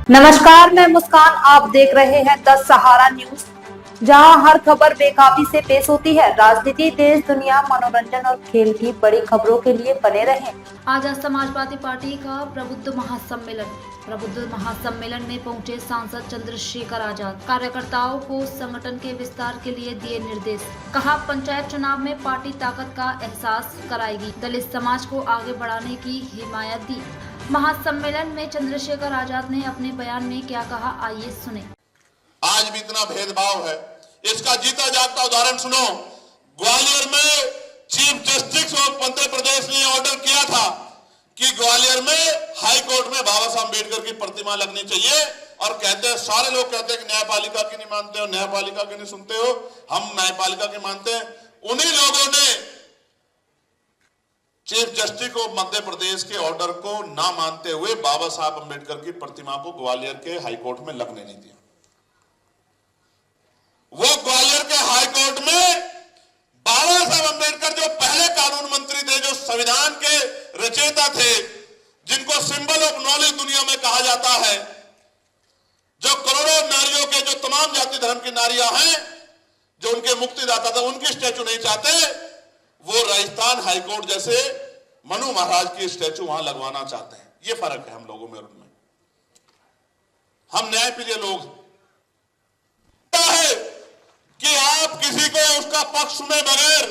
नमस्कार, मैं मुस्कान। आप देख रहे हैं द सहारा न्यूज, जहां हर खबर बेकाबी से पेश होती है। राजनीति, देश दुनिया, मनोरंजन और खेल की बड़ी खबरों के लिए बने रहें। आज समाजवादी पार्टी का प्रबुद्ध महासम्मेलन में पहुंचे सांसद चंद्रशेखर आजाद। कार्यकर्ताओं को संगठन के विस्तार के लिए दिए निर्देश। कहा, पंचायत चुनाव में पार्टी ताकत का एहसास कराएगी। दलित समाज को आगे बढ़ाने की हिमायत दी। महासम्मेलन में चंद्रशेखर आजाद ने अपने बयान में क्या कहा, आइए सुने। आज भी इतना भेदभाव है, इसका जीता जागता उदाहरण सुनो। ग्वालियर में chief justice of Madhya Pradesh ने ऑर्डर किया था कि ग्वालियर में हाई कोर्ट में बाबा साहब अम्बेडकर की प्रतिमा लगनी चाहिए। और कहते हैं, सारे लोग कहते हैं कि न्यायपालिका की नहीं मानते हो, न्यायपालिका की नहीं सुनते हो, हम न्यायपालिका की मानते हैं। उन्हीं लोगों ने chief justice of Madhya Pradesh के ऑर्डर को ना मानते हुए बाबा साहब अम्बेडकर की प्रतिमा को ग्वालियर के हाई कोर्ट में लगने नहीं दिया। वो ग्वालियर के हाई कोर्ट में बाबा साहब अम्बेडकर, जो पहले कानून मंत्री थे, जो संविधान के रचयिता थे, जिनको सिंबल ऑफ नॉलेज दुनिया में कहा जाता है, जो करोड़ों नारियों के, जो तमाम जाति धर्म की नारियां हैं, जो उनके मुक्तिदाता थे, उनकी स्टैचू नहीं चाहते। वो राजस्थान हाईकोर्ट जैसे मनु महाराज की स्टैचू वहां लगवाना चाहते हैं। ये फर्क है हम लोगों में और उनमें। हम न्यायप्रिय लोग है कि आप किसी को उसका पक्ष सुने बगैर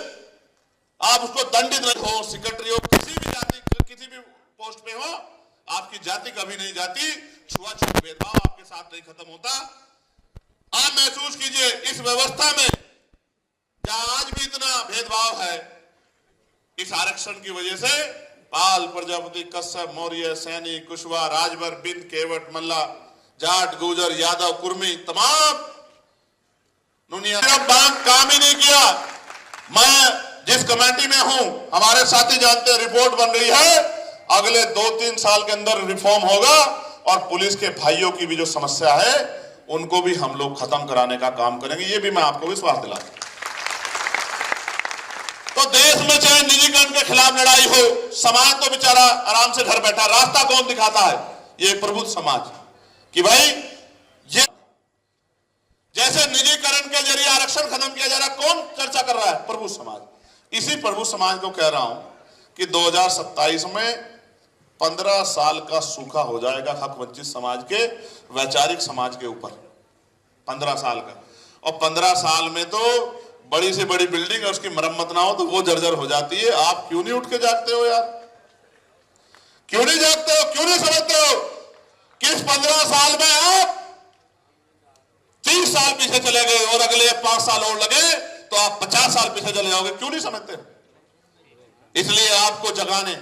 आप उसको दंडित नहीं हो, सेक्रेटरी हो, किसी भी जाति, किसी भी पोस्ट पे हो, आपकी जाति कभी नहीं जाती। छुआछूत भेदभाव आपके साथ नहीं खत्म होता। आप महसूस कीजिए, इस व्यवस्था में जहां आज भी इतना भेदभाव है, इस आरक्षण की वजह से पाल, प्रजापति, कश्यप, मौर्य, सैनी, कुशवाहा, राजभर, बिंद, केवट, मल्ला, जाट, गुर्जर, यादव, कुर्मी, तमाम बैंक काम ही नहीं किया। मैं जिस कमेटी में हूं, हमारे साथी जानते हैं, रिपोर्ट बन रही है, अगले 2-3 साल के अंदर रिफॉर्म होगा और पुलिस के भाइयों की भी जो समस्या है उनको भी हम लोग खत्म कराने का काम करेंगे। ये भी मैं आपको विश्वास दिलाता हूं। तो देश में चाहे निजीकरण के खिलाफ लड़ाई हो, समाज तो बेचारा आराम से घर बैठा, रास्ता कौन दिखाता है? ये प्रबुद्ध समाज, कि भाई ये जैसे निजीकरण के जरिए आरक्षण खत्म किया जा रहा है, कौन चर्चा कर रहा है? प्रबुद्ध समाज। इसी प्रबुद्ध समाज को कह रहा हूं कि 2027 में 15 साल का सूखा हो जाएगा हक वंचित समाज के, वैचारिक समाज के ऊपर। 15 साल का। और 15 साल में तो बड़ी से बड़ी बिल्डिंग है, उसकी मरम्मत ना हो तो वो जर्जर हो जाती है। आप क्यों नहीं उठ के जागते हो यार? क्यों नहीं जागते हो? क्यों नहीं समझते हो कि इस 15 साल में आप 30 साल पीछे चले गए और अगले 5 साल और लगे तो आप 50 साल पीछे चले जाओगे? क्यों नहीं समझते? इसलिए आपको जगाने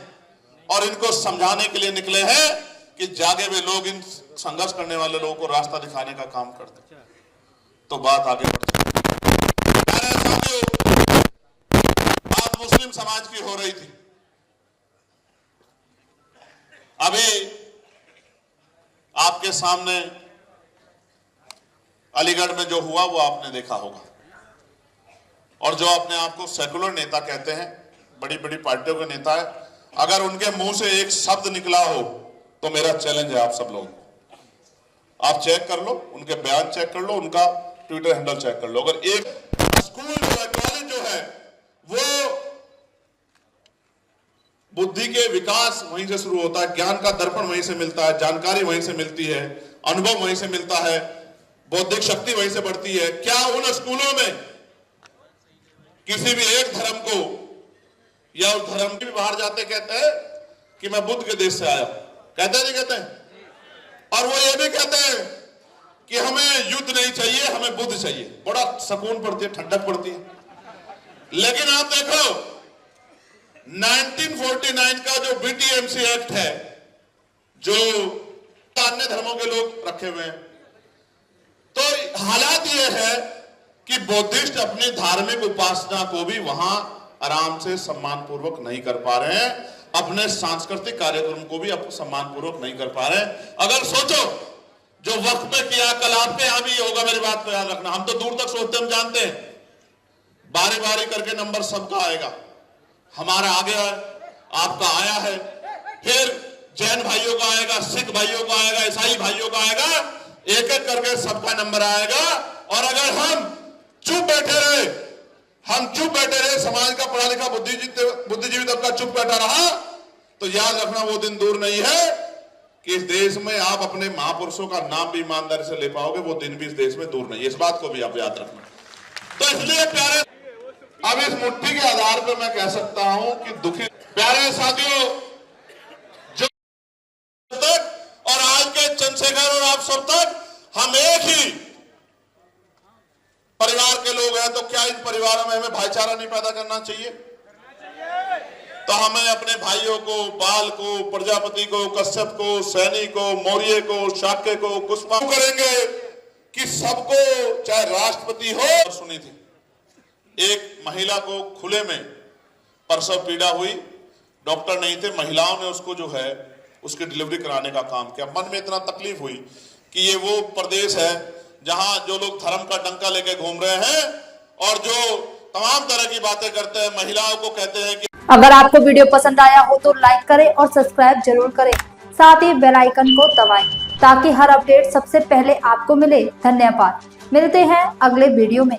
और इनको समझाने के लिए निकले हैं कि जागे हुए लोग इन संघर्ष करने वाले लोगों को रास्ता दिखाने का काम करते, तो बात आगे बढ़ती। बात मुस्लिम समाज की हो रही थी। अभी आपके सामने अलीगढ़ में जो हुआ वो आपने देखा होगा। और जो अपने आप को सेकुलर नेता कहते हैं, बड़ी बड़ी पार्टियों के नेता है, अगर उनके मुंह से एक शब्द निकला हो तो मेरा चैलेंज है आप सब लोग, आप चेक कर लो, उनके बयान चेक कर लो, उनका ट्विटर हैंडल चेक कर लो। अगर एक स्कूल जो है, कॉलेज जो है, वो बुद्धि के विकास वहीं से शुरू होता है, ज्ञान का दर्पण वहीं से मिलता है, जानकारी वहीं से मिलती है, अनुभव वहीं से मिलता है, बौद्धिक शक्ति वहीं से बढ़ती है। क्या उन स्कूलों में किसी भी एक धर्म को या उस धर्म के भी बाहर जाते कहते हैं कि मैं बुद्ध के देश से आया? कहते नहीं कहते? और वो ये भी कहते हैं कि हमें युद्ध नहीं चाहिए, हमें बुद्ध चाहिए। बड़ा सुकून पड़ती है, ठंडक पड़ती है। लेकिन आप देखो 1949 का जो बीटीएमसी एक्ट है, जो अन्य धर्मों के लोग रखे हुए हैं, तो हालात ये है कि बौद्धिस्ट अपनी धार्मिक उपासना को भी वहां आराम से सम्मान पूर्वक नहीं कर पा रहे हैं, अपने सांस्कृतिक कार्यक्रम को भी सम्मान पूर्वक नहीं कर पा रहे हैं। अगर सोचो जो वक्त पे किया, कल आपके यहां भी होगा, मेरी बात को याद रखना। हम तो दूर तक सोचते, हम जानते हैं बारी बारी करके नंबर सबका आएगा, हमारा आ गया है, आपका आया है, फिर जैन भाइयों का आएगा, सिख भाइयों का आएगा, ईसाई भाइयों का आएगा, एक एक करके सबका नंबर आएगा। और अगर हम चुप बैठे रहे, समाज का पढ़ा लिखा बुद्धिजीवी तबका चुप बैठा रहा, तो याद रखना वो दिन दूर नहीं है कि इस देश में आप अपने महापुरुषों का नाम भी ईमानदारी से ले पाओगे। वो दिन भी इस देश में दूर नहीं है, इस बात को भी आप याद रखना। तो इसलिए प्यारे, अब इस मुट्ठी के आधार पर मैं कह सकता हूं कि दुखी प्यारे साथियों, जो तक और आज के चंद्रशेखर और आप सब तक हम एक ही परिवार के लोग हैं, तो क्या इन परिवारों में हमें भाईचारा नहीं पैदा करना चाहिए? तो हमें अपने भाइयों को, पाल को, प्रजापति को, कश्यप को, सैनी को, मौर्य को, शाक्य को, कुष्मा करेंगे कि सबको, चाहे राष्ट्रपति हो। सुनी थी एक महिला को खुले में प्रसव पीड़ा हुई, डॉक्टर नहीं थे, महिलाओं ने उसको जो है उसकी डिलीवरी कराने का काम किया। मन में इतना तकलीफ हुई कि ये वो प्रदेश है जहां जो लोग धर्म का डंका लेके घूम रहे हैं और जो तमाम तरह की बातें करते हैं, महिलाओं को कहते हैं कि अगर आपको वीडियो पसंद आया हो तो लाइक करें और सब्सक्राइब जरूर करें, साथ ही बेल आइकन को दबाएं ताकि हर अपडेट सबसे पहले आपको मिले। धन्यवाद। मिलते हैं अगले वीडियो में।